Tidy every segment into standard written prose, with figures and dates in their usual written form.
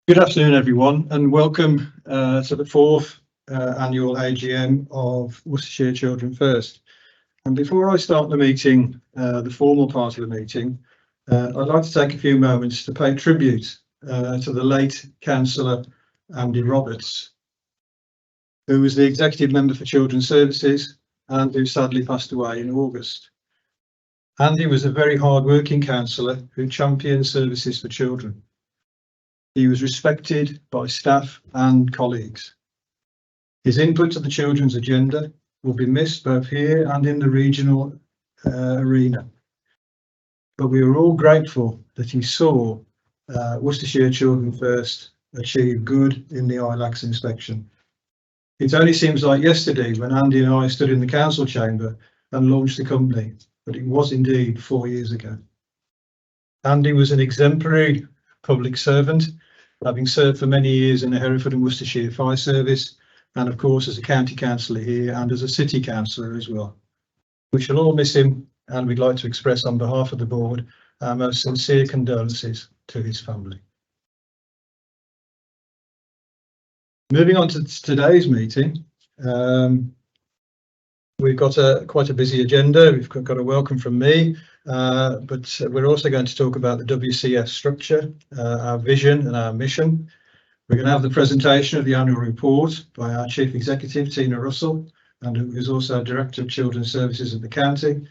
Good afternoon, everyone, and welcome to the fourth annual AGM of Worcestershire Children First. And before I start the meeting, the formal part of the meeting, I'd like to take a few moments to pay tribute to the late Councillor Andy Roberts, who was the Executive Member for Children's Services and who sadly passed away in August. Andy was a very hard-working councillor who championed services for children. He was respected by staff and colleagues. His input to the children's agenda will be missed both here and in the regional arena. But we are all grateful that he saw Worcestershire Children First achieve good in the ILACS inspection. It only seems like yesterday when Andy and I stood in the council chamber and launched the company, but it was indeed 4 years ago. Andy was an exemplary public servant, having served for many years in the Hereford and Worcestershire Fire Service, and of course as a county councillor here and as a city councillor as well. We shall all miss him, and we'd like to express on behalf of the board our most sincere condolences to his family. Moving on to today's meeting, we've got quite a busy agenda. We've got a welcome from me, but we're also going to talk about the WCS structure, our vision and our mission. We're going to have the presentation of the annual report by our Chief Executive, Tina Russell, and who is also Director of Children's Services at the county.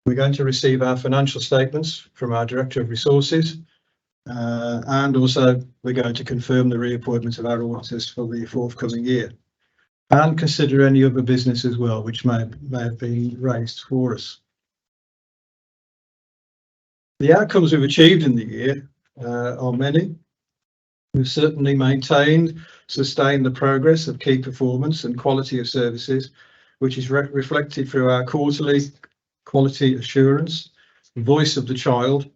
We're going to receive our financial statements from our Director of Resources, and also we're going to confirm the reappointment of our auditors for the forthcoming year, and consider any other business as well, which may have been raised for us. The outcomes we've achieved in the year are many. We've certainly sustained the progress of key performance and quality of services, which is reflected through our quarterly quality assurance, voice of the child,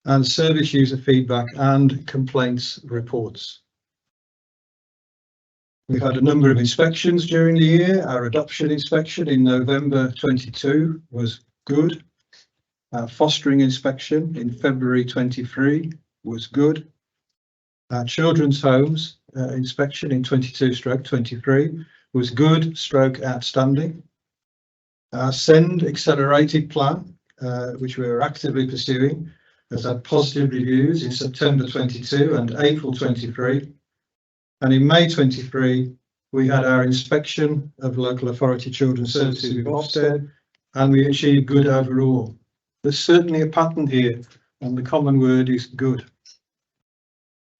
and service user feedback and complaints reports. We've had a number of inspections during the year. Our adoption inspection in November 22 was good. Our fostering inspection in February 23 was good. Our children's homes inspection in 22/23 was good / outstanding. Our SEND accelerated plan, which we are actively pursuing, has had positive reviews in September 22 and April 23. And in May 23, we had our inspection of local authority children's services with Ofsted, and we achieved good overall. There's certainly a pattern here, and the common word is good.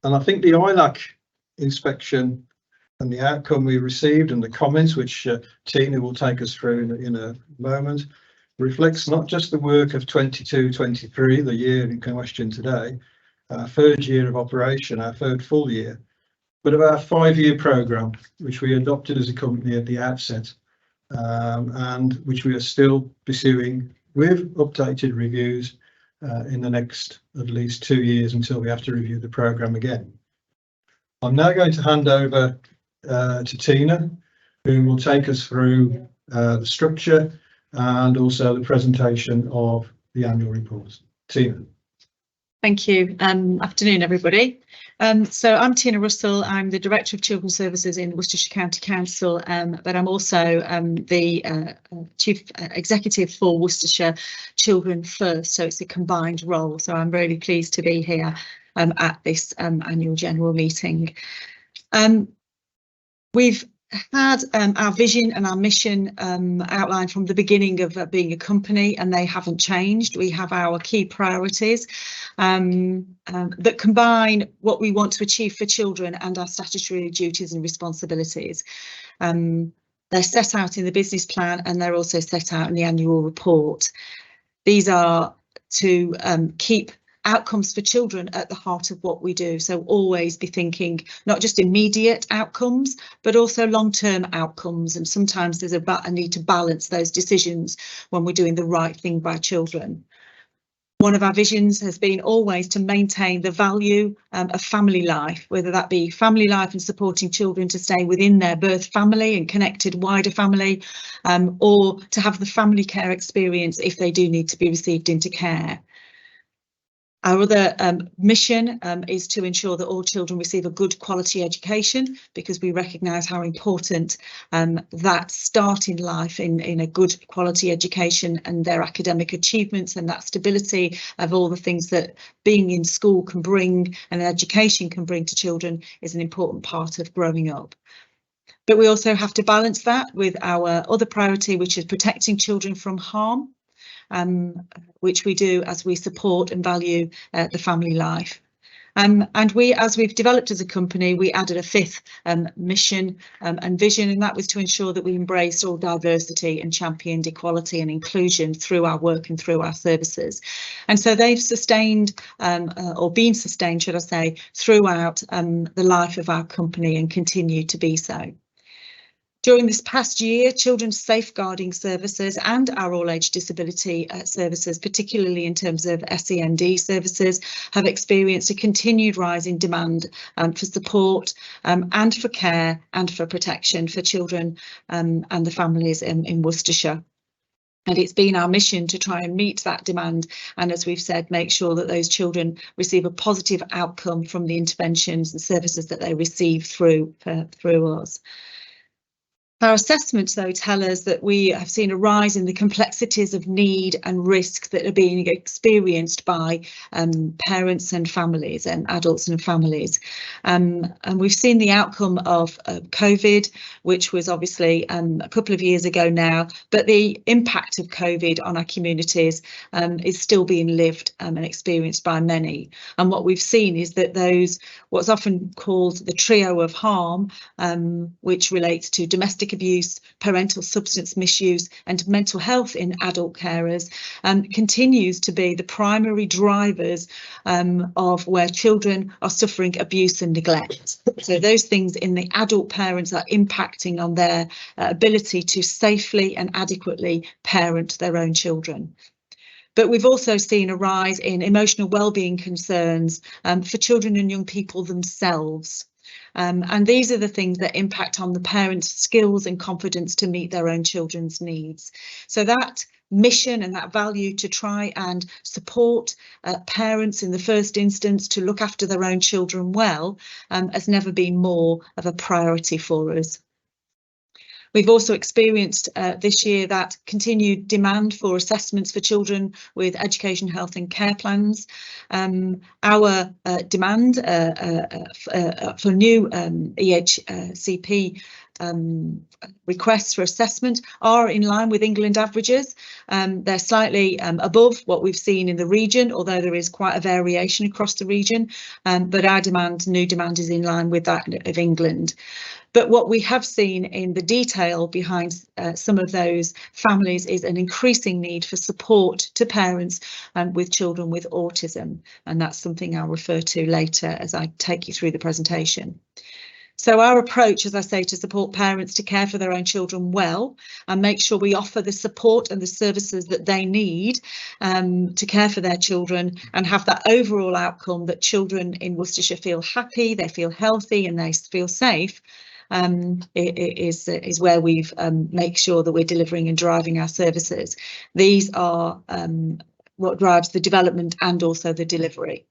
And I think the ILAC inspection and the outcome we received and the comments, which Tina will take us through in a moment, reflects not just the work of 22/23, the year in question today, our third year of operation, our third full year, but of our 5-year programme, which we adopted as a company at the outset, and which we are still pursuing with updated reviews in the next at least 2 years until we have to review the programme again. I'm now going to hand over to Tina, who will take us through the structure and also the presentation of the annual report. Tina. Thank you. Afternoon, everybody. So I'm Tina Russell. I'm the Director of Children's Services in Worcestershire County Council, but I'm also the Chief Executive for Worcestershire Children First, so it's a combined role. So I'm really pleased to be here at this annual general meeting. We've had our vision and our mission outlined from the beginning of being a company, and they haven't changed. We have our key priorities that combine what we want to achieve for children and our statutory duties and responsibilities. They're set out in the business plan, and they're also set out in the annual report. These are to keep outcomes for children at the heart of what we do. So always be thinking not just immediate outcomes, but also long-term outcomes. And sometimes there's a need to balance those decisions when we're doing the right thing by children. One of our visions has been always to maintain the value of family life, whether that be family life and supporting children to stay within their birth family and connected wider family, or to have the family care experience if they do need to be received into care. Our other mission is to ensure that all children receive a good quality education, because we recognise how important that start in life in a good quality education and their academic achievements and that stability of all the things that being in school can bring and education can bring to children is an important part of growing up. But we also have to balance that with our other priority, which is protecting children from harm, which we do as we support and value the family life. And we, as we've developed as a company, we added a fifth mission and vision, and that was to ensure that we embraced all diversity and championed equality and inclusion through our work and through our services. And so they've sustained or been sustained, should I say, throughout the life of our company and continue to be so. During this past year, children's safeguarding services and our all-age disability services, particularly in terms of SEND services, have experienced a continued rise in demand for support and for care and for protection for children and the families in Worcestershire. And it's been our mission to try and meet that demand and, as we've said, make sure that those children receive a positive outcome from the interventions and services that they receive through us. Our assessments, though, tell us that we have seen a rise in the complexities of need and risk that are being experienced by parents and families and adults and families. And we've seen the outcome of COVID, which was obviously a couple of years ago now, but the impact of COVID on our communities is still being lived and experienced by many. And what we've seen is that those, what's often called the trio of harm, which relates to domestic abuse, parental substance misuse and mental health in adult carers, continues to be the primary drivers of where children are suffering abuse and neglect. So those things in the adult parents are impacting on their ability to safely and adequately parent their own children. But we've also seen a rise in emotional well-being concerns for children and young people themselves. And these are the things that impact on the parents' skills and confidence to meet their own children's needs. So that mission and that value to try and support parents in the first instance to look after their own children well has never been more of a priority for us. We've also experienced this year that continued demand for assessments for children with education, health and care plans. Our demand for new EHCP requests for assessment are in line with England averages. They're slightly above what we've seen in the region, although there is quite a variation across the region, but our new demand is in line with that of England. But what we have seen in the detail behind some of those families is an increasing need for support to parents with children with autism. And that's something I'll refer to later as I take you through the presentation. So our approach, as I say, to support parents to care for their own children well and make sure we offer the support and the services that they need to care for their children and have that overall outcome that children in Worcestershire feel happy, they feel healthy and they feel safe. Is where we've make sure that we're delivering and driving our services. These are what drives the development and also the delivery.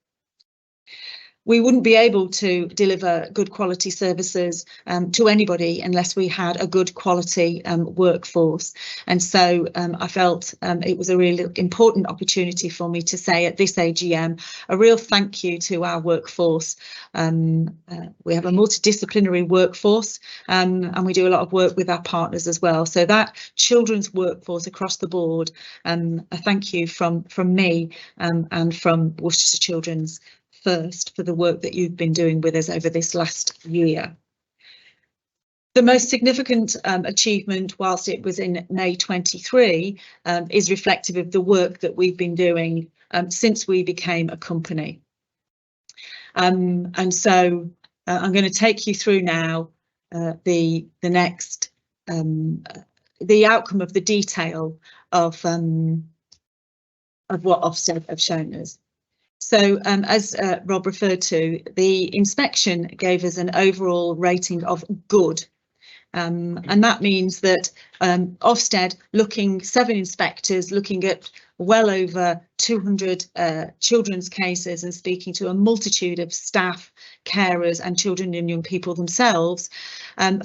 We wouldn't be able to deliver good quality services to anybody unless we had a good quality workforce. And so I felt it was a really important opportunity for me to say at this AGM a real thank you to our workforce. We have a multidisciplinary workforce and we do a lot of work with our partners as well. So that children's workforce across the board, a thank you from me and from Worcestershire Children's first for the work that you've been doing with us over this last year. The most significant achievement, whilst it was in May 23, is reflective of the work that we've been doing since we became a company. And so I'm going to take you through now the next, the outcome of the detail of what Ofsted have shown us. So as Rob referred to, the inspection gave us an overall rating of good. And that means that Ofsted, 7 inspectors looking at well over 200 children's cases and speaking to a multitude of staff, carers and children and young people themselves,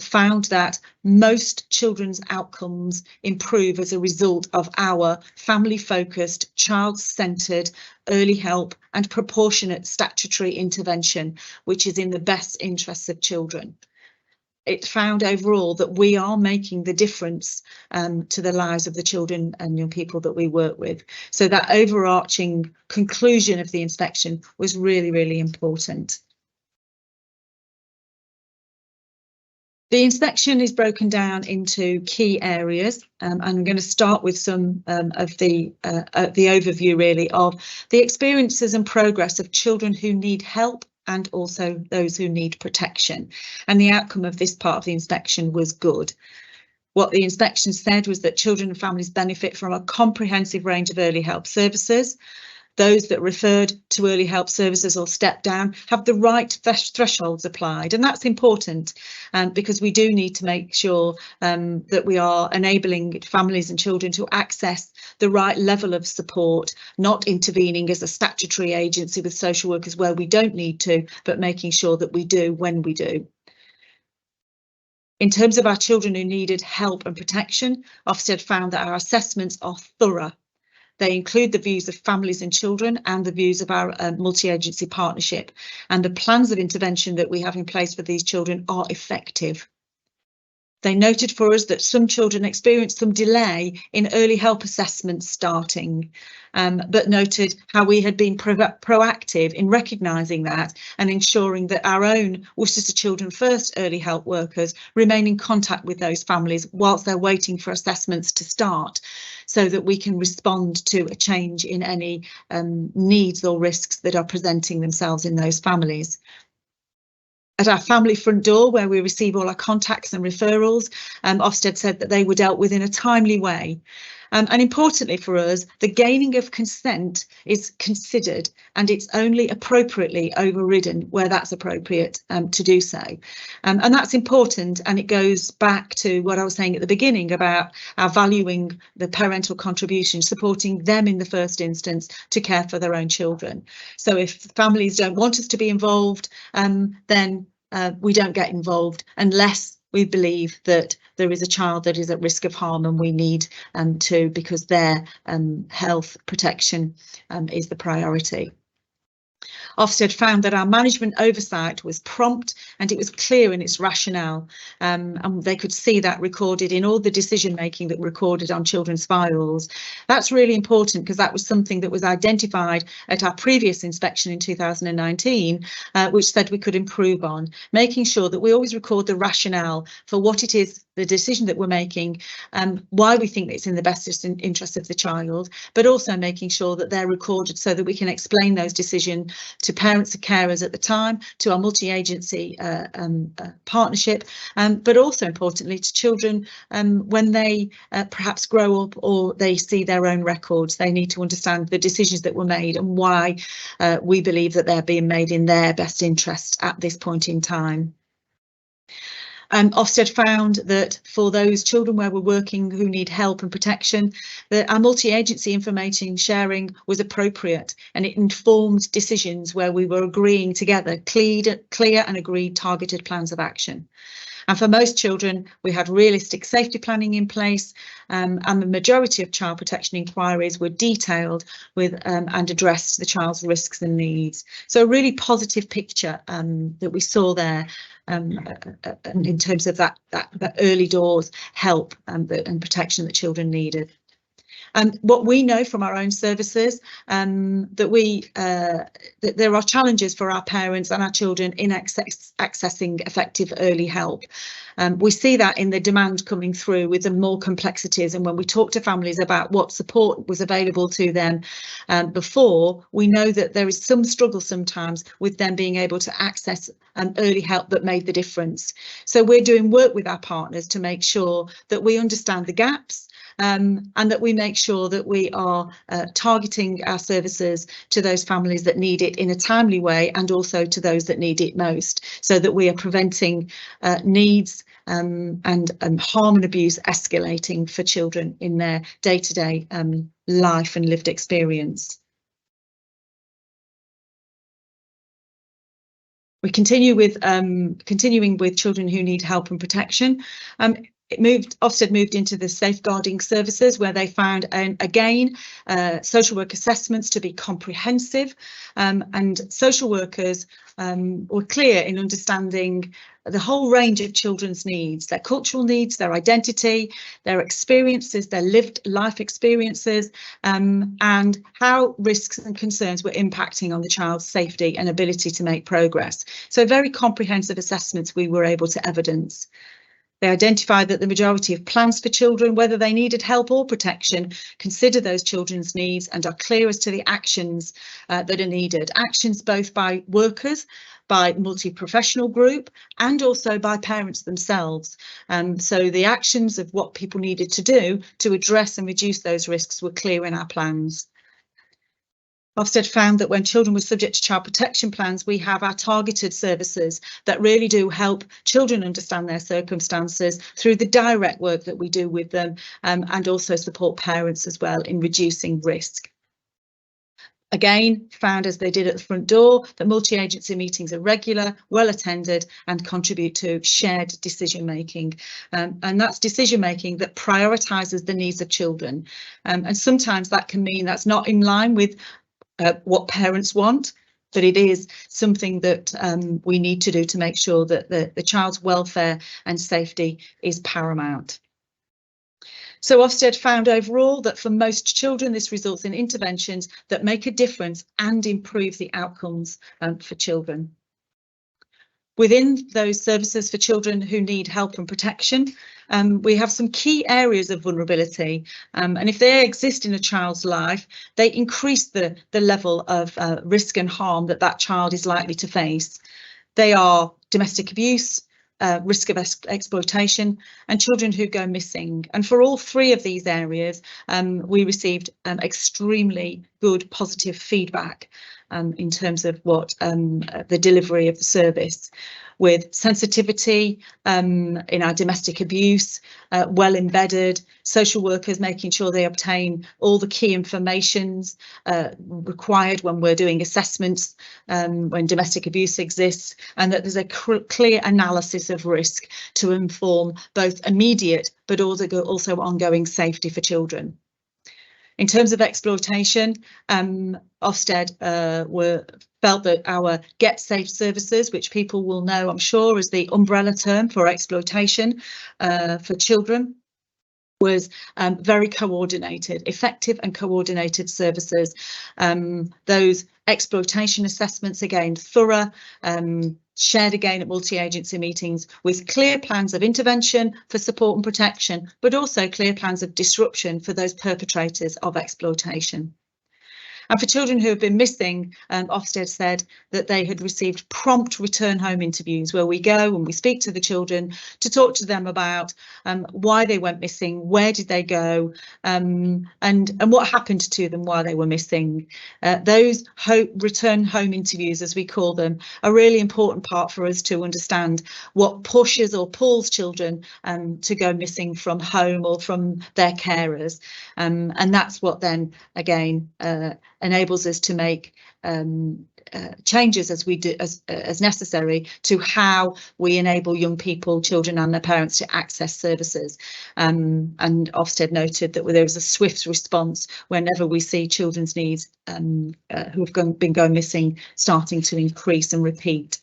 found that most children's outcomes improve as a result of our family-focused, child-centred, early help and proportionate statutory intervention, which is in the best interests of children. It found overall that we are making the difference to the lives of the children and young people that we work with. So that overarching conclusion of the inspection was really, really important. The inspection is broken down into key areas. I'm going to start with some of the overview really of the experiences and progress of children who need help and also those who need protection. And the outcome of this part of the inspection was good. What the inspection said was that children and families benefit from a comprehensive range of early help services. Those that referred to early help services or step down have the right thresholds applied, and that's important because we do need to make sure that we are enabling families and children to access the right level of support, not intervening as a statutory agency with social workers where we don't need to, but making sure that we do when we do. In terms of our children who needed help and protection, Ofsted found that our assessments are thorough. They include the views of families and children and the views of our multi-agency partnership, and the plans of intervention that we have in place for these children are effective. They noted for us that some children experienced some delay in early help assessments starting, but noted how we had been proactive in recognising that and ensuring that our own Worcestershire Children First early help workers remain in contact with those families whilst they're waiting for assessments to start, so that we can respond to a change in any needs or risks that are presenting themselves in those families. At our family front door, where we receive all our contacts and referrals, Ofsted said that they were dealt with in a timely way. And importantly for us, the gaining of consent is considered and it's only appropriately overridden where that's appropriate to do so. And that's important, and it goes back to what I was saying at the beginning about our valuing the parental contribution, supporting them in the first instance to care for their own children. So if families don't want us to be involved, then we don't get involved unless we believe that there is a child that is at risk of harm and we need to, because their health protection is the priority. Ofsted found that our management oversight was prompt and it was clear in its rationale, and they could see that recorded in all the decision making that recorded on children's files. That's really important because that was something that was identified at our previous inspection in 2019, which said we could improve on, making sure that we always record the rationale for what it is, the decision that we're making, why we think it's in the best interest of the child, but also making sure that they're recorded so that we can explain those decisions to parents and carers at the time, to our multi-agency partnership, but also importantly to children when they perhaps grow up or they see their own records. They need to understand the decisions that were made and why we believe that they're being made in their best interest at this point in time. Ofsted found that for those children where we're working who need help and protection, that our multi-agency information sharing was appropriate and it informed decisions where we were agreeing together clear and agreed targeted plans of action. And for most children, we had realistic safety planning in place, and the majority of child protection inquiries were detailed with and addressed the child's risks and needs. So a really positive picture that we saw there in terms of that early doors help and protection that children needed. And what we know from our own services, that there are challenges for our parents and our children in accessing effective early help. We see that in the demand coming through with the more complexities, and when we talk to families about what support was available to them before, we know that there is some struggle sometimes with them being able to access early help that made the difference. So we're doing work with our partners to make sure that we understand the gaps, and that we make sure that we are targeting our services to those families that need it in a timely way, and also to those that need it most, so that we are preventing needs and harm and abuse escalating for children in their day-to-day life and lived experience. We continue with continuing with children who need help and protection. Ofsted moved into the safeguarding services, where they found, again, social work assessments to be comprehensive, and social workers were clear in understanding the whole range of children's needs, their cultural needs, their identity, their experiences, their lived life experiences, and how risks and concerns were impacting on the child's safety and ability to make progress. So very comprehensive assessments we were able to evidence. They identified that the majority of plans for children, whether they needed help or protection, consider those children's needs and are clear as to the actions that are needed. Actions both by workers, by multi-professional group, and also by parents themselves. So the actions of what people needed to do to address and reduce those risks were clear in our plans. Ofsted found that when children were subject to child protection plans, we have our targeted services that really do help children understand their circumstances through the direct work that we do with them, and also support parents as well in reducing risk. Again, found, as they did at the front door, that multi-agency meetings are regular, well attended, and contribute to shared decision making. And that's decision making that prioritises the needs of children. And sometimes that can mean that's not in line with what parents want, but it is something that we need to do to make sure that the child's welfare and safety is paramount. So Ofsted found overall that for most children, this results in interventions that make a difference and improve the outcomes for children. Within those services for children who need help and protection, we have some key areas of vulnerability, and if they exist in a child's life, they increase the level of risk and harm that child is likely to face. They are domestic abuse, risk of exploitation, and children who go missing. And for all three of these areas, we received extremely good positive feedback in terms of what the delivery of the service, with sensitivity in our domestic abuse, well embedded, social workers making sure they obtain all the key informations required when we're doing assessments when domestic abuse exists, and that there's a clear analysis of risk to inform both immediate but also ongoing safety for children. In terms of exploitation, Ofsted felt that our Get Safe services, which people will know, I'm sure, as the umbrella term for exploitation for children, was very coordinated, effective and coordinated services. Those exploitation assessments, again, thorough, shared again at multi-agency meetings, with clear plans of intervention for support and protection, but also clear plans of disruption for those perpetrators of exploitation. And for children who have been missing, Ofsted said that they had received prompt return home interviews, where we go and we speak to the children to talk to them about why they went missing, where did they go, and what happened to them while they were missing. Those return home interviews, as we call them, are a really important part for us to understand what pushes or pulls children to go missing from home or from their carers. And that's what then, again, enables us to make changes as necessary to how we enable young people, children and their parents to access services. And Ofsted noted that there was a swift response whenever we see children's needs who have been going missing starting to increase and repeat.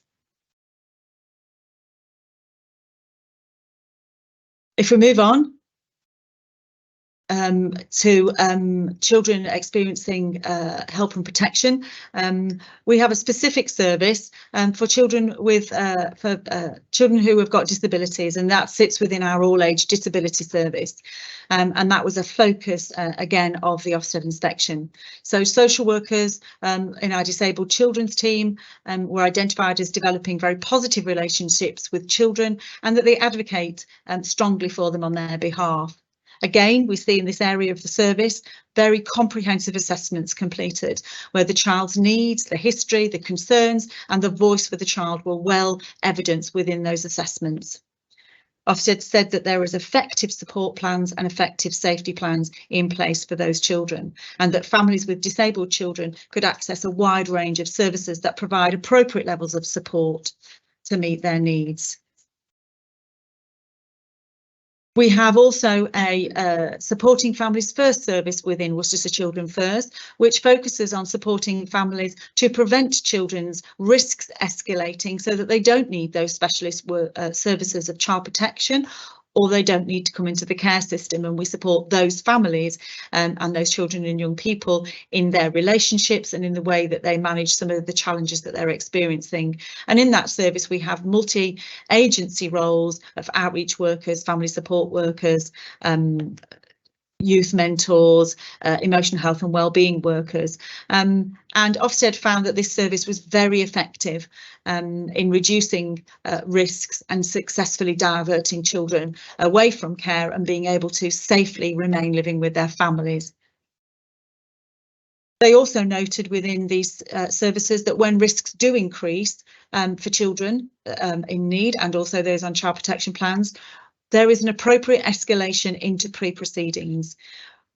If we move on to children experiencing help and protection, we have a specific service for children children who have got disabilities, and that sits within our all-age disability service. And that was a focus again of the Ofsted inspection. So social workers in our disabled children's team were identified as developing very positive relationships with children, and that they advocate strongly for them on their behalf. Again, we see in this area of the service very comprehensive assessments completed, where the child's needs, the history, the concerns and the voice for the child were well evidenced within those assessments. Ofsted said that there is effective support plans and effective safety plans in place for those children, and that families with disabled children could access a wide range of services that provide appropriate levels of support to meet their needs. We have also a Supporting Families First service within Worcestershire Children First, which focuses on supporting families to prevent children's risks escalating so that they don't need those specialist services of child protection, or they don't need to come into the care system, and we support those families and those children and young people in their relationships and in the way that they manage some of the challenges that they're experiencing. And in that service we have multi-agency roles of outreach workers, family support workers, youth mentors, emotional health and wellbeing workers, and Ofsted found that this service was very effective in reducing risks and successfully diverting children away from care and being able to safely remain living with their families. They also noted within these services that when risks do increase for children in need, and also those on child protection plans, there is an appropriate escalation into pre-proceedings.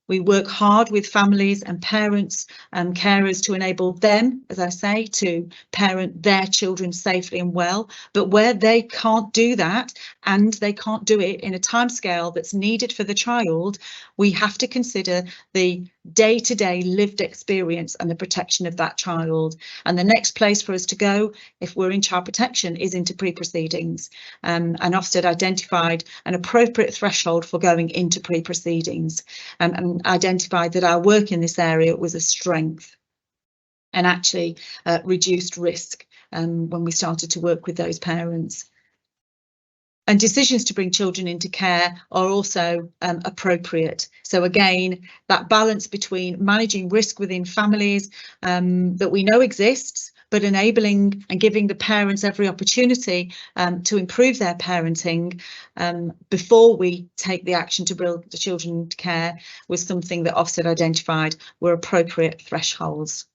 We work hard with families and parents and carers to enable them, as I say, to parent their children safely and well. But where they can't do that, and they can't do it in a timescale that's needed for the child, we have to consider the day-to-day lived experience and the protection of that child. And the next place for us to go, if we're in child protection, is into pre-proceedings. And Ofsted identified an appropriate threshold for going into pre-proceedings, and identified that our work in this area was a strength and actually reduced risk when we started to work with those parents. And decisions to bring children into care are also appropriate. So again, that balance between managing risk within families that we know exists, but enabling and giving the parents every opportunity to improve their parenting before we take the action to bring the children into care was something that Ofsted identified were appropriate thresholds.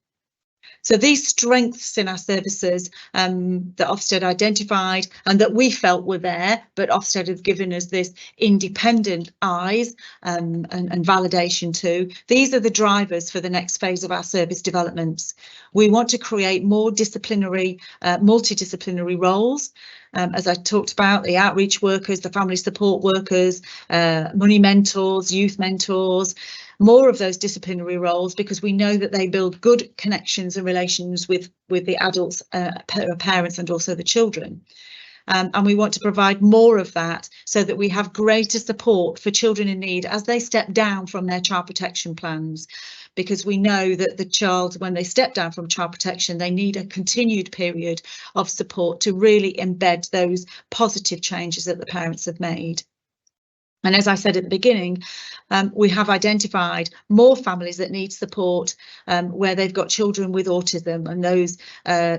So these strengths in our services that Ofsted identified and that we felt were there, but Ofsted have given us this independent eyes and validation too. These are the drivers for the next phase of our service developments. We want to create more disciplinary, multidisciplinary roles. As I talked about, the outreach workers, the family support workers, money mentors, youth mentors, more of those disciplinary roles, because we know that they build good connections and relations with the adults, parents and also the children. And we want to provide more of that so that we have greater support for children in need as they step down from their child protection plans, because we know that the child, when they step down from child protection, they need a continued period of support to really embed those positive changes that the parents have made. And as I said at the beginning, we have identified more families that need support where they've got children with autism, and those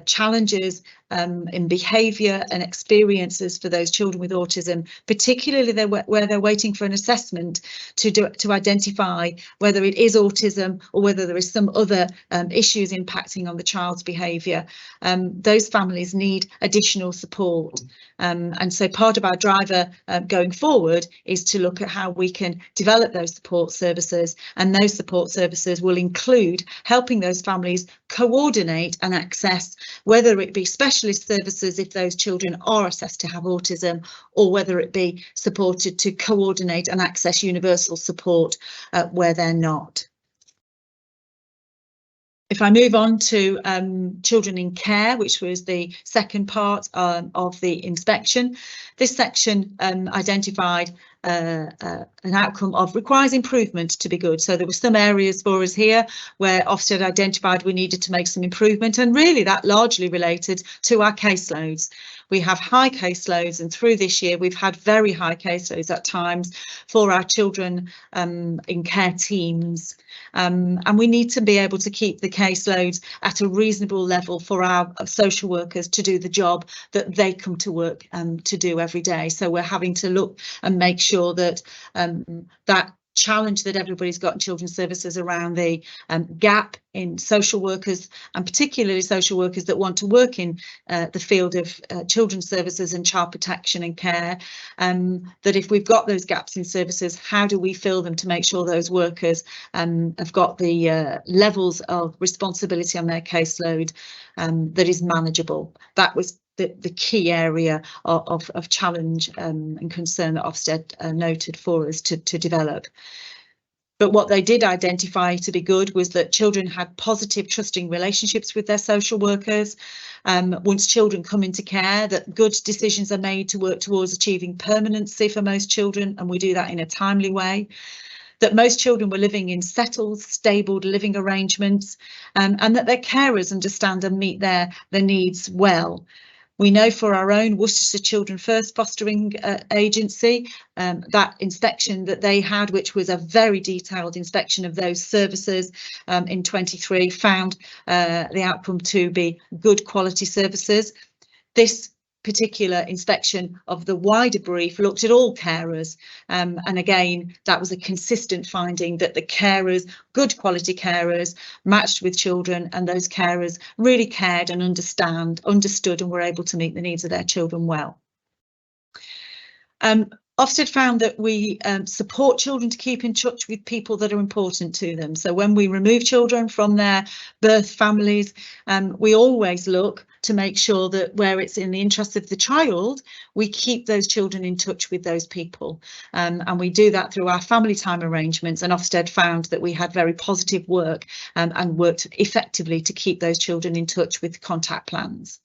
challenges in behaviour and experiences for those children with autism, particularly where they're waiting for an assessment to identify whether it is autism or whether there is some other issues impacting on the child's behaviour. Those families need additional support. And so part of our driver going forward is to look at how we can develop those support services, and those support services will include helping those families coordinate and access, whether it be specialist services if those children are assessed to have autism, or whether it be supported to coordinate and access universal support where they're not. If I move on to children in care, which was the second part of the inspection, this section identified an outcome of requires improvement to be good. So there were some areas for us here where Ofsted identified we needed to make some improvement, and really that largely related to our caseloads. We have high caseloads, and through this year we've had very high caseloads at times for our children in care teams. And we need to be able to keep the caseloads at a reasonable level for our social workers to do the job that they come to work to do every day. So we're having to look and make sure that that challenge that everybody's got in children's services around the gap in social workers, and particularly social workers that want to work in the field of children's services and child protection and care, that if we've got those gaps in services, how do we fill them to make sure those workers have got the levels of responsibility on their caseload that is manageable. That was the key area of challenge and concern that Ofsted noted for us to develop. But what they did identify to be good was that children had positive, trusting relationships with their social workers. Once children come into care, that good decisions are made to work towards achieving permanency for most children, and we do that in a timely way. That most children were living in settled, stable living arrangements, and that their carers understand and meet their needs well. We know for our own Worcestershire Children First fostering agency, that inspection that they had, which was a very detailed inspection of those services in 23, found the outcome to be good quality services. This particular inspection of the wider brief looked at all carers, and again that was a consistent finding that the carers, good quality carers, matched with children, and those carers really cared and understood and were able to meet the needs of their children well. Ofsted found that we support children to keep in touch with people that are important to them. So when we remove children from their birth families, we always look to make sure that where it's in the interest of the child, we keep those children in touch with those people. And we do that through our family time arrangements, and Ofsted found that we had very positive work and worked effectively to keep those children in touch with contact plans.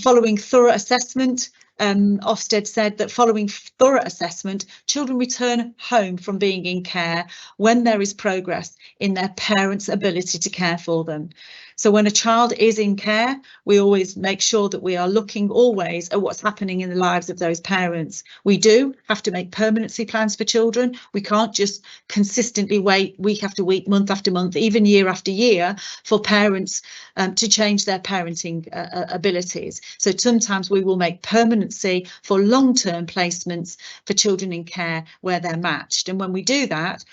Following thorough assessment, Ofsted said that following thorough assessment, children return home from being in care when there is progress in their parents' ability to care for them. So when a child is in care, we always make sure that we are looking always at what's happening in the lives of those parents. We do have to make permanency plans for children. We can't just consistently wait week after week, month after month, even year after year for parents to change their parenting abilities. So sometimes we will make permanency for long-term placements for children in care where they're matched. And when we do that,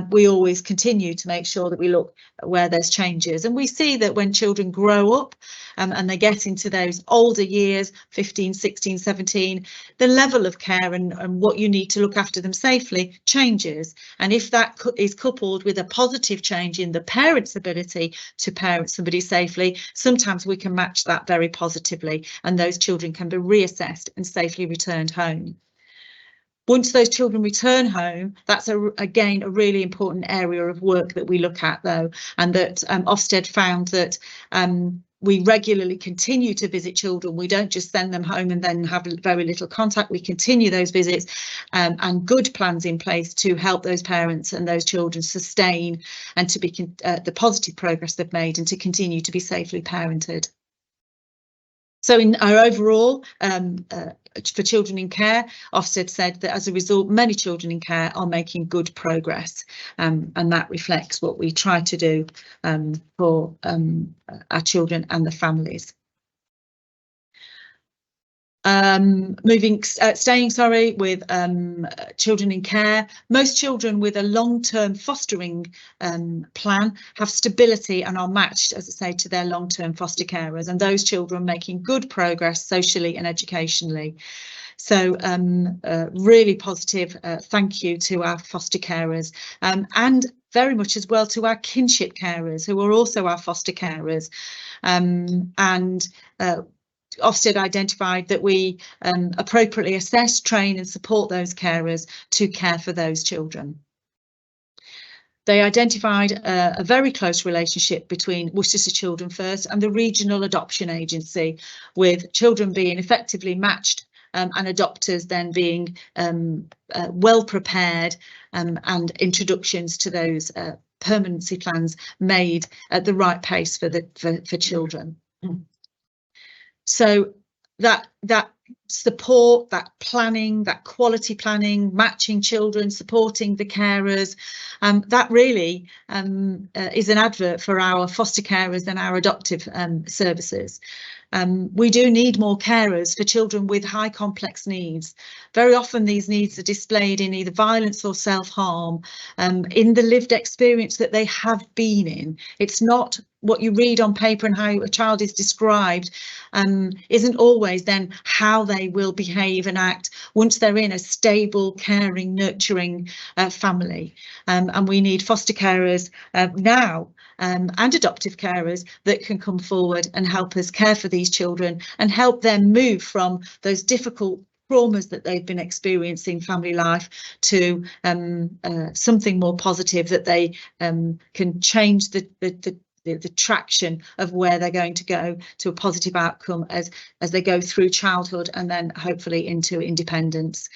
we always continue to make sure that we look at where there's changes. And we see that when children grow up and they get into those older years, 15, 16, 17, the level of care and what you need to look after them safely changes. And if that is coupled with a positive change in the parent's ability to parent somebody safely, sometimes we can match that very positively, and those children can be reassessed and safely returned home. Once those children return home, that's again a really important area of work that we look at, though, and that Ofsted found that we regularly continue to visit children. We don't just send them home and then have very little contact. We continue those visits and good plans in place to help those parents and those children sustain and to be the positive progress they've made and to continue to be safely parented. So in our overall, for children in care, Ofsted said that as a result, many children in care are making good progress, and that reflects what we try to do for our children and the families. Staying with children in care, most children with a long-term fostering plan have stability and are matched, as I say, to their long-term foster carers, and those children making good progress socially and educationally. So really positive thank you to our foster carers, and very much as well to our kinship carers, who are also our foster carers, and Ofsted identified that we appropriately assess, train and support those carers to care for those children. They identified a very close relationship between Worcestershire Children First and the regional adoption agency, with children being effectively matched and adopters then being well prepared, and introductions to those permanency plans made at the right pace for children. So that support, that planning, that quality planning, matching children, supporting the carers, that really is an advert for our foster carers and our adoptive services. We do need more carers for children with high complex needs. Very often these needs are displayed in either violence or self-harm, in the lived experience that they have been in. It's not what you read on paper, and how a child is described isn't always then how they will behave and act once they're in a stable, caring, nurturing family. And we need foster carers now, and adoptive carers that can come forward and help us care for these children and help them move from those difficult traumas that they've been experiencing family life to something more positive, that they can change the traction of where they're going to go to a positive outcome as they go through childhood and then hopefully into independence.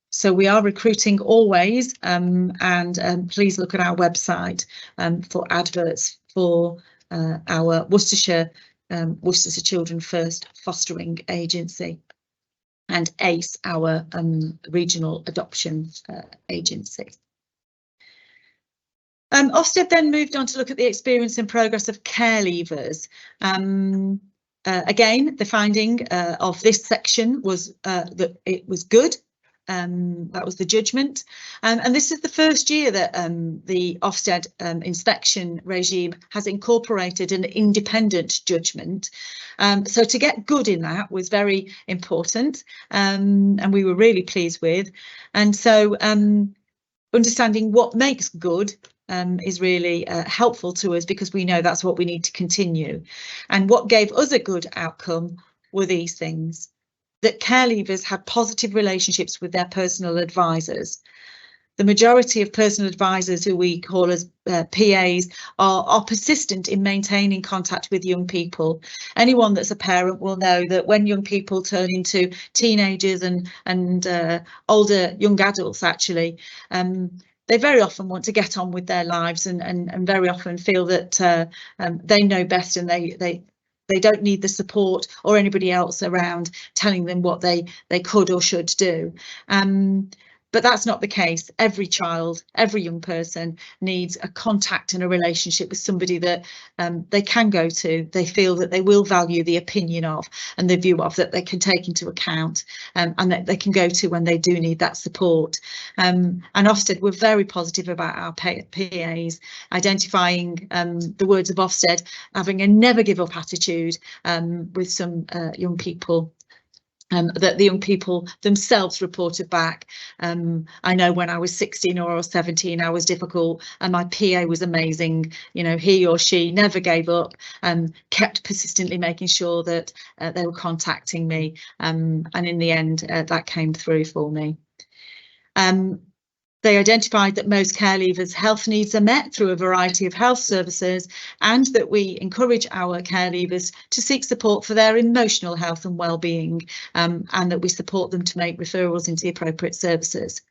So we are recruiting always, and please look at our website for adverts for our Worcestershire Children First Fostering Agency, and ACE, our regional adoption agency. Ofsted then moved on to look at the experience and progress of care leavers. Again, the finding of this section was that it was good. That was the judgment, and this is the first year that the Ofsted inspection regime has incorporated an independent judgment. So to get good in that was very important, and we were really pleased with. And so understanding what makes good is really helpful to us, because we know that's what we need to continue. And what gave us a good outcome were these things: that care leavers had positive relationships with their personal advisors. The majority of personal advisors, who we call as PAs, are persistent in maintaining contact with young people. Anyone that's a parent will know that when young people turn into teenagers and older young adults, actually, they very often want to get on with their lives, and very often feel that they know best, and they don't need the support or anybody else around telling them what they could or should do. But that's not the case. Every child, every young person needs a contact and a relationship with somebody that they can go to, they feel that they will value the opinion of and the view of, that they can take into account, and that they can go to when they do need that support. And Ofsted were very positive about our PAs, identifying the words of Ofsted, having a never give up attitude with some young people. That the young people themselves reported back. I know when I was 16 or 17, I was difficult, and my PA was amazing. You know, he or she never gave up, and kept persistently making sure that they were contacting me. And in the end, that came through for me. They identified that most care leavers' health needs are met through a variety of health services, and that we encourage our care leavers to seek support for their emotional health and well-being, and that we support them to make referrals into the appropriate services.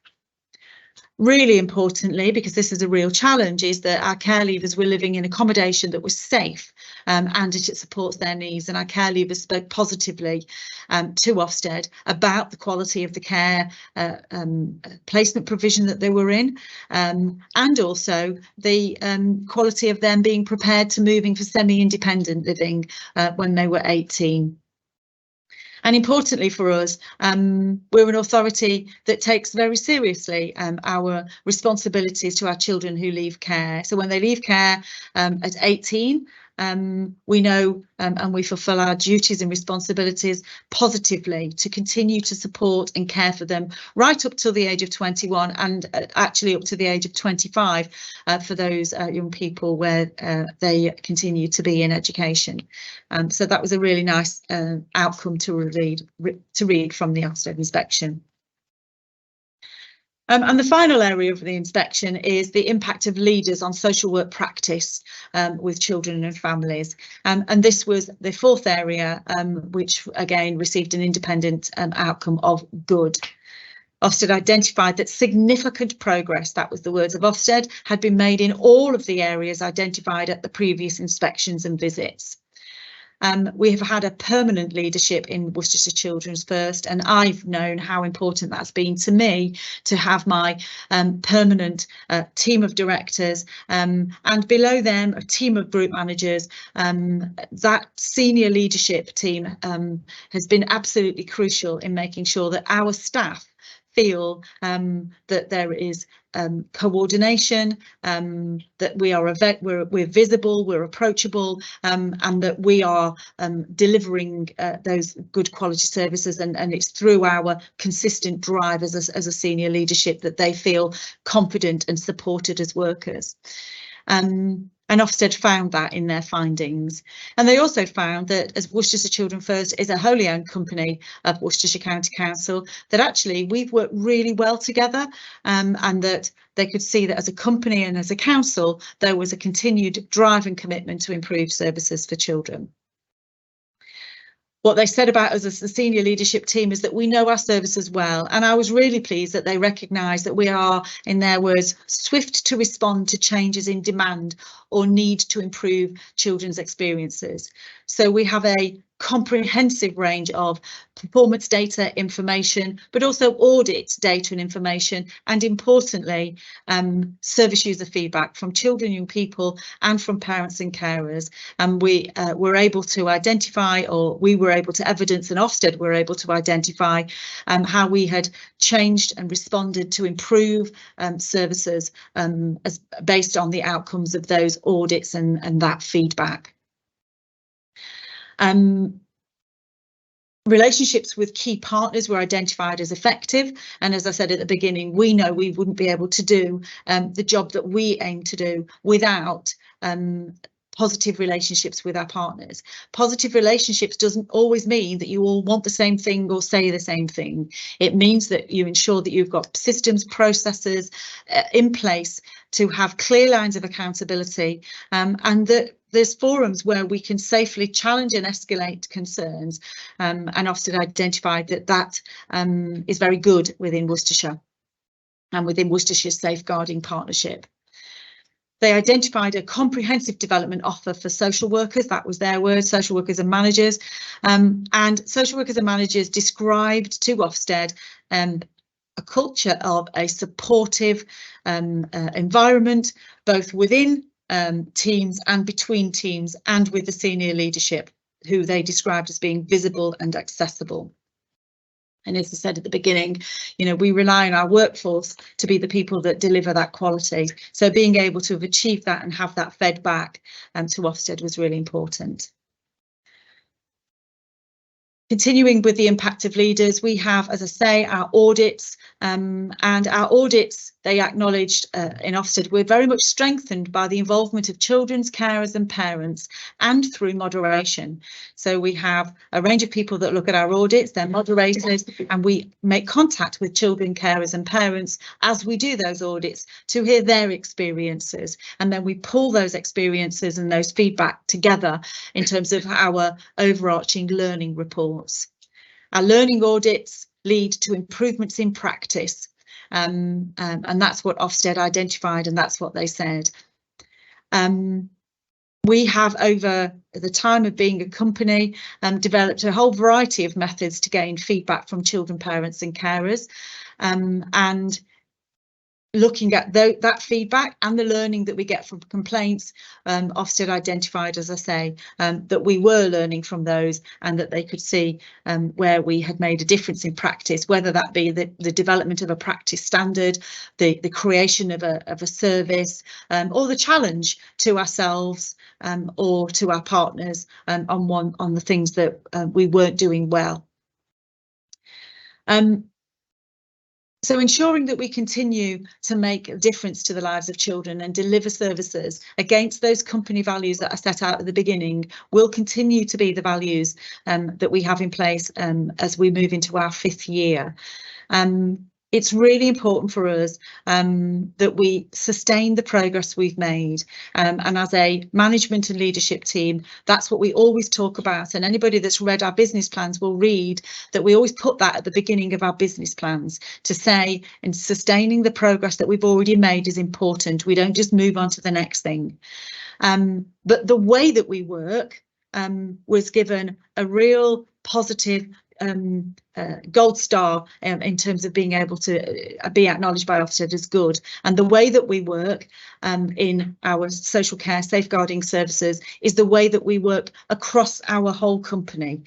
Really importantly, because this is a real challenge, is that our care leavers were living in accommodation that was safe, and it supports their needs. And our care leavers spoke positively to Ofsted about the quality of the care placement provision that they were in, and also the quality of them being prepared to moving for semi-independent living when they were 18. And importantly for us, we're an authority that takes very seriously our responsibilities to our children who leave care. So when they leave care at 18, we know and we fulfil our duties and responsibilities positively to continue to support and care for them right up till the age of 21, and actually up to the age of 25 for those young people where they continue to be in education. So that was a really nice outcome to read from the Ofsted inspection. And the final area of the inspection is the impact of leaders on social work practice with children and families. And this was the fourth area, which again received an independent outcome of good. Ofsted identified that significant progress, that was the words of Ofsted, had been made in all of the areas identified at the previous inspections and visits. We have had a permanent leadership in Worcestershire Children's First, and I've known how important that's been to me to have my permanent team of directors, and below them a team of group managers. That senior leadership team has been absolutely crucial in making sure that our staff feel that there is coordination, that we're visible, we're approachable, and that we are delivering those good quality services, and it's through our consistent drive as a senior leadership that they feel confident and supported as workers. And Ofsted found that in their findings. And they also found that as Worcestershire Children First is a wholly owned company of Worcestershire County Council, that actually we've worked really well together, and that they could see that as a company and as a council, there was a continued drive and commitment to improve services for children. What they said about us as the senior leadership team is that we know our services well, and I was really pleased that they recognise that we are, in their words, swift to respond to changes in demand or need to improve children's experiences. So we have a comprehensive range of performance data information, but also audit data and information, and importantly, service user feedback from children, young people, and from parents and carers. And we were able to identify, or we were able to evidence, and Ofsted were able to identify how we had changed and responded to improve services as based on the outcomes of those audits and that feedback. Relationships with key partners were identified as effective, and as I said at the beginning, we know we wouldn't be able to do the job that we aim to do without positive relationships with our partners. Positive relationships doesn't always mean that you all want the same thing or say the same thing. It means that you ensure that you've got systems, processes in place to have clear lines of accountability, and that there's forums where we can safely challenge and escalate concerns, and Ofsted identified that is very good within Worcestershire and within Worcestershire's safeguarding partnership. They identified a comprehensive development offer for social workers, that was their word, social workers and managers, and social workers and managers described to Ofsted a culture of a supportive environment, both within teams and between teams, and with the senior leadership, who they described as being visible and accessible. And as I said at the beginning, you know, we rely on our workforce to be the people that deliver that quality. So being able to have achieved that and have that fed back to Ofsted was really important. Continuing with the impact of leaders, we have, as I say, our audits, and our audits, they acknowledged in Ofsted, we're very much strengthened by the involvement of children's carers and parents, and through moderation. So we have a range of people that look at our audits, they're moderators, and we make contact with children, carers and parents as we do those audits to hear their experiences, and then we pull those experiences and those feedback together in terms of our overarching learning report. Our learning audits lead to improvements in practice, and that's what Ofsted identified, and that's what they said. We have, over the time of being a company, developed a whole variety of methods to gain feedback from children, parents and carers, and looking at that feedback and the learning that we get from complaints, Ofsted identified, as I say, that we were learning from those, and that they could see where we had made a difference in practice, whether that be the development of a practice standard, the creation of a service, or the challenge to ourselves or to our partners on the things that we weren't doing well. So ensuring that we continue to make a difference to the lives of children and deliver services against those company values that I set out at the beginning will continue to be the values that we have in place as we move into our 5th year. It's really important for us that we sustain the progress we've made, and as a management and leadership team, that's what we always talk about, and anybody that's read our business plans will read that we always put that at the beginning of our business plans to say, in sustaining the progress that we've already made is important. We don't just move on to the next thing, but the way that we work was given a real positive gold star in terms of being able to be acknowledged by Ofsted as good. And the way that we work in our social care safeguarding services is the way that we work across our whole company.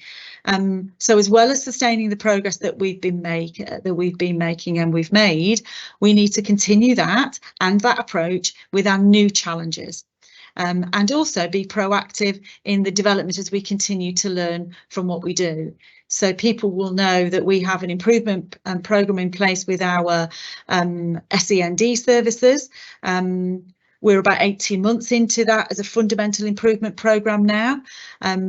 So as well as sustaining the progress that we've been making and we've made, we need to continue that and that approach with our new challenges. And also be proactive in the development as we continue to learn from what we do. So people will know that we have an improvement programme in place with our SEND services. We're about 18 months into that as a fundamental improvement programme now.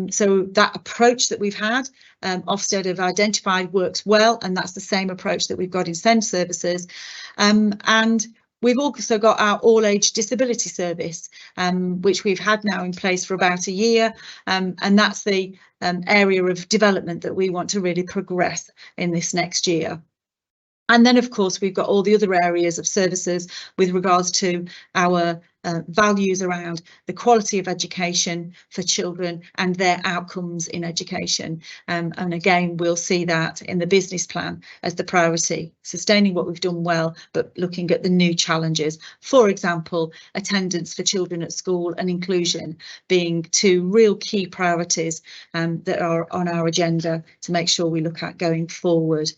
So that approach that we've had, Ofsted have identified works well, and that's the same approach that we've got in SEND services. And we've also got our all-age disability service, which we've had now in place for about a year, and that's the area of development that we want to really progress in this next year. And then, of course, we've got all the other areas of services with regards to our values around the quality of education for children and their outcomes in education. And again, we'll see that in the business plan as the priority, sustaining what we've done well, but looking at the new challenges. For example, attendance for children at school and inclusion being two real key priorities that are on our agenda to make sure we look at going forward.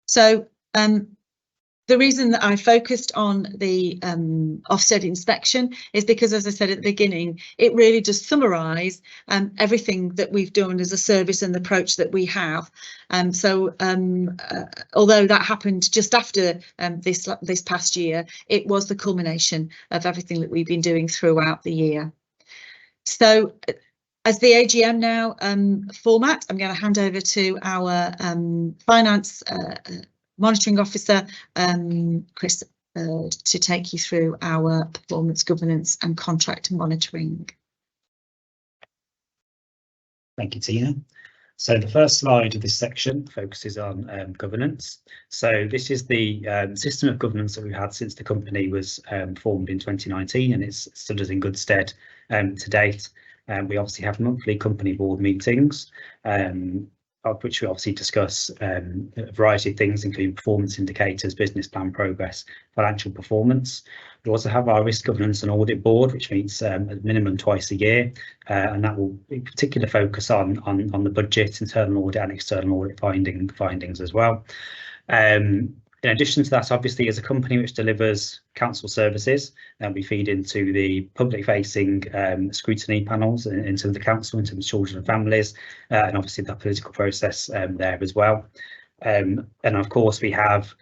So the reason that I focused on the Ofsted inspection is because, as I said at the beginning, it really does summarise everything that we've done as a service and the approach that we have. So although that happened just after this past year, it was the culmination of everything that we've been doing throughout the year. So as the AGM now format, I'm going to hand over to our finance monitoring officer, Chris, to take you through our performance governance and contract monitoring. Thank you, Tina. So the first slide of this section focuses on governance. So this is the system of governance that we've had since the company was formed in 2019, and it's stood us in good stead to date. We obviously have monthly company board meetings, of which we obviously discuss a variety of things, including performance indicators, business plan progress, financial performance. We also have our risk governance and audit board, which meets at minimum twice a year, and that will in particular focus on the budget, internal audit and external audit findings as well. In addition to that, obviously, as a company which delivers council services, we feed into the public-facing scrutiny panels into the council, into the children and families, and obviously the political process there as well. And of course, we have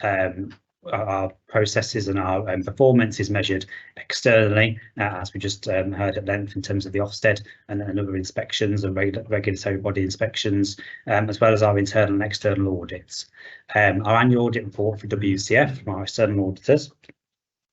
our processes and our performance is measured externally, as we just heard at length, in terms of the Ofsted and other inspections and regulatory body inspections, as well as our internal and external audits. Our annual audit report for WCF from our external auditors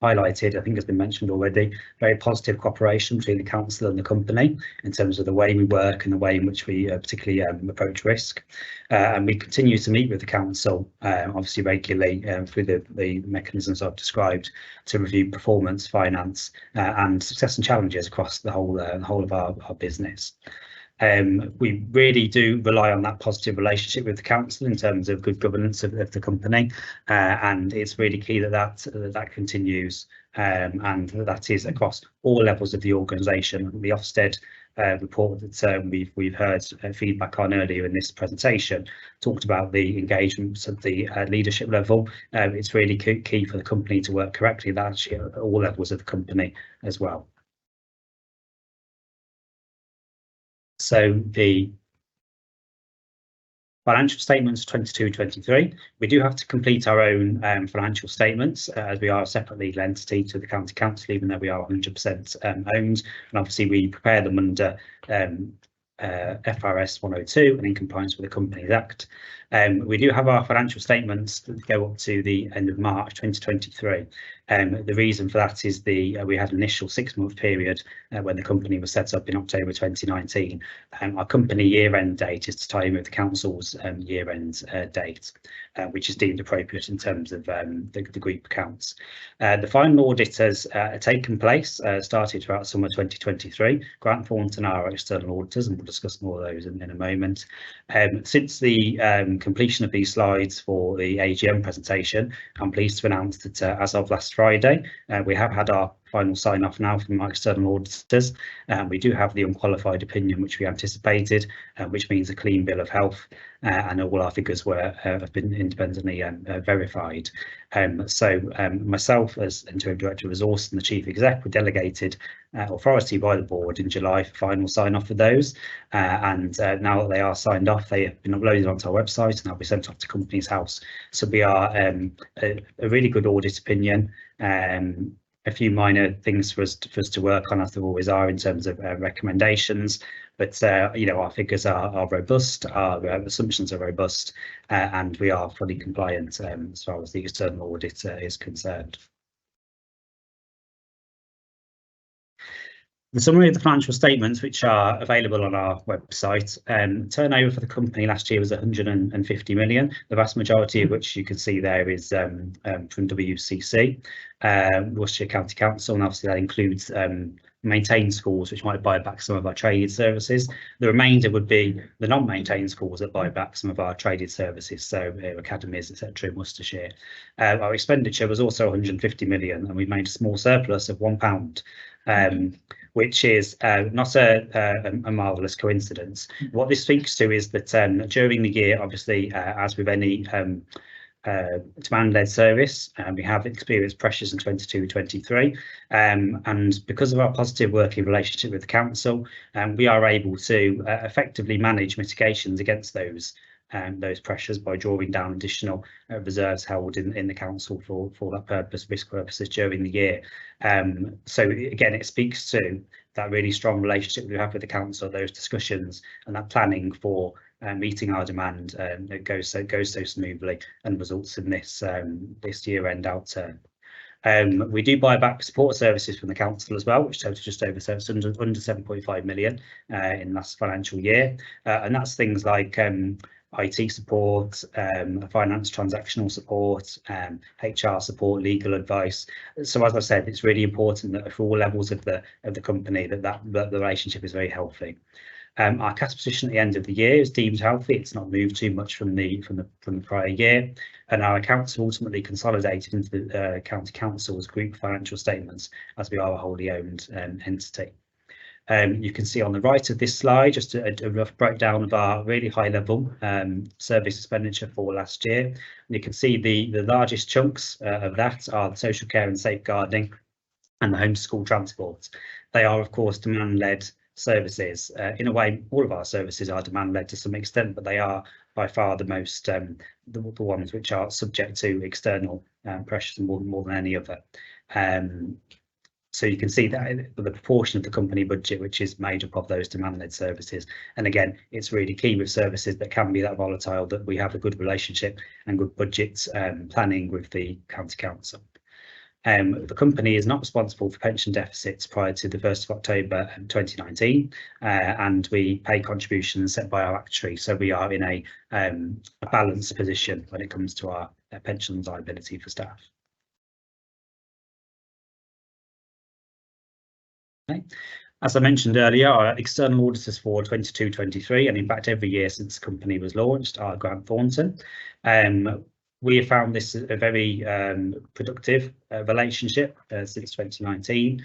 highlighted, I think has been mentioned already, very positive cooperation between the council and the company in terms of the way we work and the way in which we particularly approach risk. And we continue to meet with the council, obviously regularly through the mechanisms I've described, to review performance, finance and success and challenges across the whole of our business. We really do rely on that positive relationship with the council in terms of good governance of the company, and it's really key that continues, and that is across all levels of the organisation. The Ofsted report that we've heard feedback on earlier in this presentation talked about the engagements at the leadership level. It's really key for the company to work correctly, that actually at all levels of the company as well. So the financial statements 22-23, we do have to complete our own financial statements as we are a separate legal entity to the county council, even though we are 100% owned, and obviously we prepare them under FRS 102 and in compliance with the Companies Act. We do have our financial statements that go up to the end of March 2023. The reason for that is we had an initial 6-month period when the company was set up in October 2019. Our company year-end date is to tie in with the council's year-end date, which is deemed appropriate in terms of the group accounts. The final audit has taken place, started throughout summer 2023. Grant Thornton are our external auditors, and we'll discuss more of those in a moment. Since the completion of these slides for the AGM presentation, I'm pleased to announce that as of last Friday, we have had our final sign-off now from our external auditors. We do have the unqualified opinion which we anticipated, which means a clean bill of health, and all our figures have been independently verified. Myself as Interim Director of Resource and the Chief Exec were delegated authority by the board in July for final sign-off of those, and now that they are signed off, they have been uploaded onto our website and they'll be sent off to Companies House. So we are a really good audit opinion. A few minor things for us to work on, as there always are in terms of recommendations, but you know, our figures are robust, our assumptions are robust, and we are fully compliant as far as the external audit is concerned. The summary of the financial statements, which are available on our website, turnover for the company last year was 150 million, the vast majority of which you can see there is from WCC, Worcestershire County Council, and obviously that includes maintained schools which might buy back some of our traded services. The remainder would be the non-maintained schools that buy back some of our traded services, so academies, etc. in Worcestershire. Our expenditure was also 150 million, and we made a small surplus of £1. Which is not a marvellous coincidence. What this speaks to is that during the year, obviously, as with any demand-led service, we have experienced pressures in 22-23, and because of our positive working relationship with the council, we are able to effectively manage mitigations against those pressures by drawing down additional reserves held in the council for that purpose, risk purposes during the year. So again, it speaks to that really strong relationship we have with the council, those discussions and that planning for meeting our demand that goes so smoothly and results in this year-end outturn. We do buy back support services from the council as well, which total just over under 7.5 million in last financial year, and that's things like IT support, finance transactional support, HR support, legal advice. So as I said, it's really important that for all levels of the company that the relationship is very healthy. Our cash position at the end of the year is deemed healthy. It's not moved too much from the prior year, and our accounts are ultimately consolidated into the county council's group financial statements, as we are a wholly owned entity. You can see on the right of this slide just a rough breakdown of our really high level service expenditure for last year. And you can see the largest chunks of that are the social care and safeguarding and the home to school transport. They are of course demand-led services. In a way, all of our services are demand-led to some extent, but they are by far the most the ones which are subject to external pressures more than any other. So you can see that the proportion of the company budget which is made up of those demand-led services, and again, it's really key with services that can be that volatile that we have a good relationship and good budget planning with the county council. The company is not responsible for pension deficits prior to the 1st of October 2019, and we pay contributions set by our actuary, so we are in a balanced position when it comes to our pension liability for staff. Okay. As I mentioned earlier, our external auditors for 22-23, and in fact every year since the company was launched, are Grant Thornton. We have found this a very productive relationship since 2019.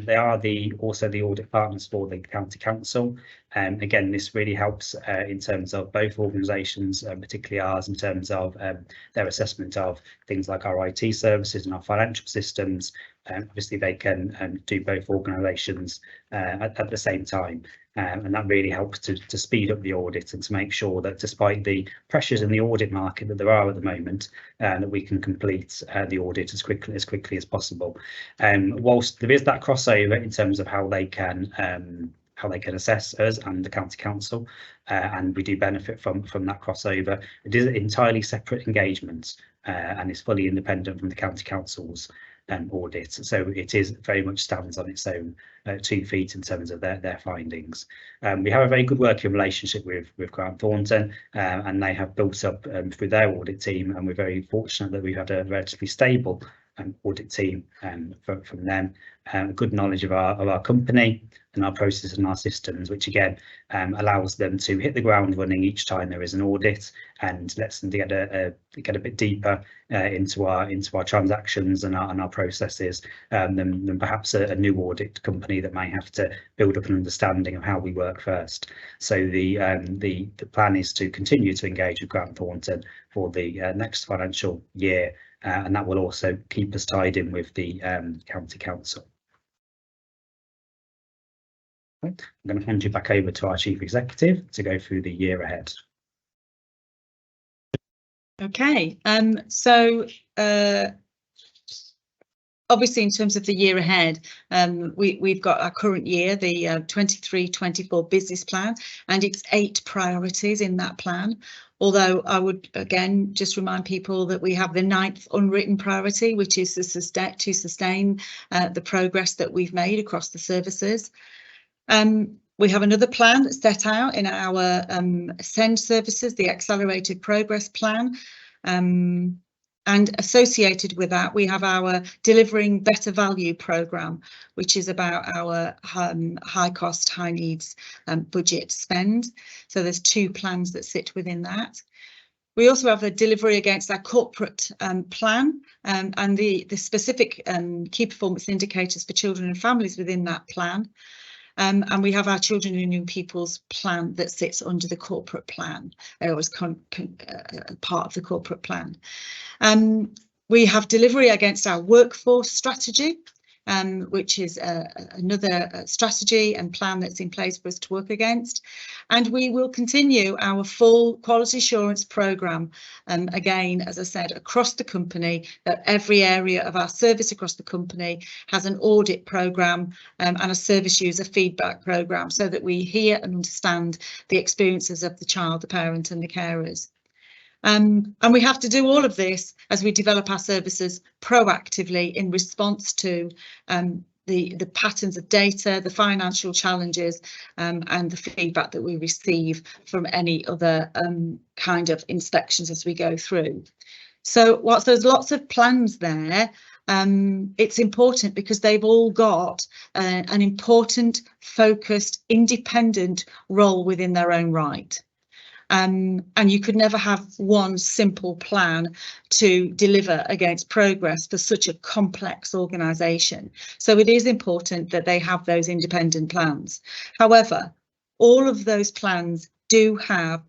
They are also the audit partners for the county council. Again, this really helps in terms of both organisations, particularly ours, in terms of their assessment of things like our IT services and our financial systems. Obviously, they can do both organisations at the same time. And that really helps to speed up the audit and to make sure that despite the pressures in the audit market that there are at the moment, that we can complete the audit as quickly as possible. Whilst there is that crossover in terms of how they can how they can assess us and the county council, and we do benefit from that crossover. It is entirely separate engagements, and is fully independent from the county council's audit, so it is very much stands on its own 2 feet in terms of their findings. We have a very good working relationship with Grant Thornton, and they have built up through their audit team, and we're very fortunate that we've had a relatively stable audit team from them, good knowledge of our company and our processes and our systems, which again allows them to hit the ground running each time there is an audit, and lets them to get a bit deeper into our transactions and our processes than perhaps a new audit company that may have to build up an understanding of how we work first. So the plan is to continue to engage with Grant Thornton for the next financial year, and that will also keep us tied in with the county council. I'm going to hand you back over to our Chief Executive to go through the year ahead. Okay, so obviously in terms of the year ahead, we've got our current year, the 23-24 business plan, and it's 8 priorities in that plan. Although I would again just remind people that we have the 9th unwritten priority, which is to sustain the progress that we've made across the services. We have another plan that's set out in our SEND services, the Accelerated Progress Plan, and associated with that we have our Delivering Better Value programme, which is about our high cost, high needs budget spend. So there's 2 plans that sit within that. We also have the delivery against our corporate plan, and the specific key performance indicators for children and families within that plan. And we have our children and young people's plan that sits under the corporate plan, or as part of the corporate plan. We have delivery against our workforce strategy, which is another strategy and plan that's in place for us to work against. And we will continue our full quality assurance programme, again, as I said, across the company, that every area of our service across the company has an audit programme and a service user feedback programme, so that we hear and understand the experiences of the child, the parent and the carers. And we have to do all of this as we develop our services proactively in response to the patterns of data, the financial challenges, and the feedback that we receive from any other kind of inspections as we go through. So whilst there's lots of plans there, it's important because they've all got an important, focused, independent role within their own right. And you could never have one simple plan to deliver against progress for such a complex organisation. So it is important that they have those independent plans. However, all of those plans do have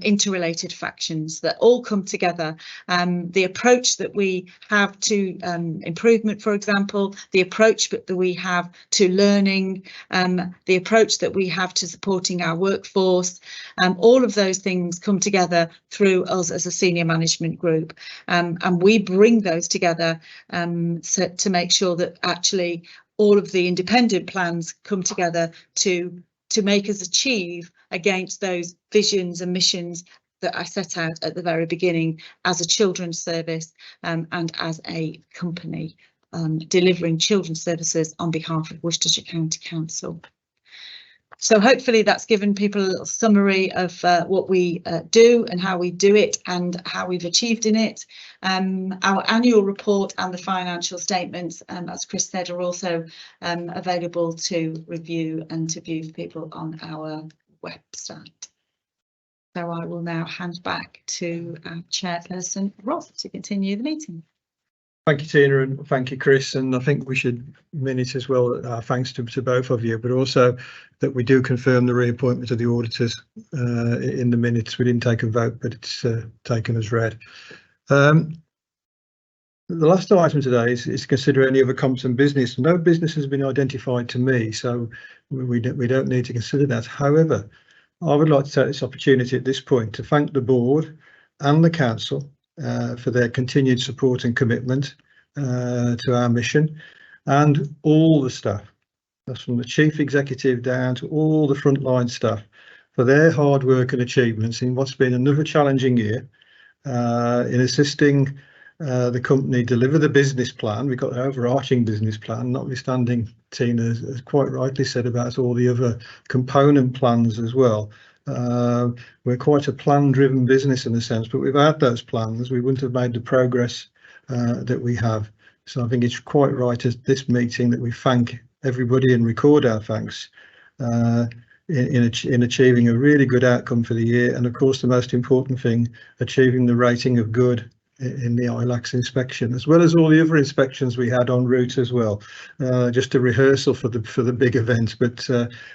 interrelated factions that all come together. The approach that we have to improvement, for example, the approach that we have to learning, the approach that we have to supporting our workforce, all of those things come together through us as a senior management group, and we bring those together to make sure that actually all of the independent plans come together to make us achieve against those visions and missions that I set out at the very beginning as a children's service and as a company delivering children's services on behalf of Worcestershire County Council. So hopefully that's given people a little summary of what we do and how we do it and how we've achieved in it. Our annual report and the financial statements, as Chris said, are also available to review and to view for people on our website. So I will now hand back to our chairperson, Rob, to continue the meeting. Thank you, Tina, and thank you, Chris. And I think we should minute as well thanks to both of you, but also that we do confirm the reappointment of the auditors in the minutes. We didn't take a vote, but it's taken as read. The last item today is to consider any other competent business. No business has been identified to me, so we don't need to consider that. However, I would like to take this opportunity at this point to thank the board and the council for their continued support and commitment to our mission, and all the staff That's from the chief executive down to all the frontline staff for their hard work and achievements in what's been another challenging year in assisting the company deliver the business plan. We've got the overarching business plan, notwithstanding Tina has quite rightly said about all the other component plans as well. We're quite a plan-driven business in a sense, but without those plans, we wouldn't have made the progress that we have. So I think it's quite right at this meeting that we thank everybody and record our thanks in achieving a really good outcome for the year. And of course, the most important thing, achieving the rating of good in the ILACS inspection, as well as all the other inspections we had en route as well. Just a rehearsal for the big event, but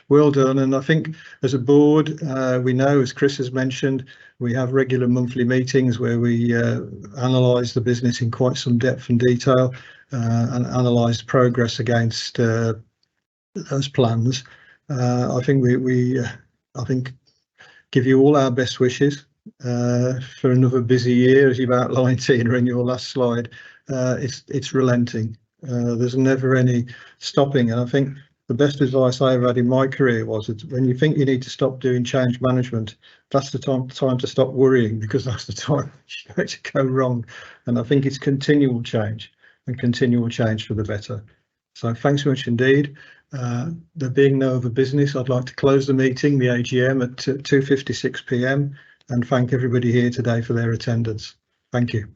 well done. And I think as a board, we know, as Chris has mentioned, we have regular monthly meetings where we analyse the business in quite some depth and detail and analyse progress against those plans. I think I think give you all our best wishes for another busy year, as you've outlined, Tina, in your last slide. It's relenting. There's never any stopping, and I think the best advice I ever had in my career was that when you think you need to stop doing change management, that's the time to stop worrying, because that's the time it's going to go wrong. And I think it's continual change and continual change for the better. So thanks very much indeed. There being no other business, I'd like to close the meeting, the AGM, at 2:56 p.m. and thank everybody here today for their attendance. Thank you.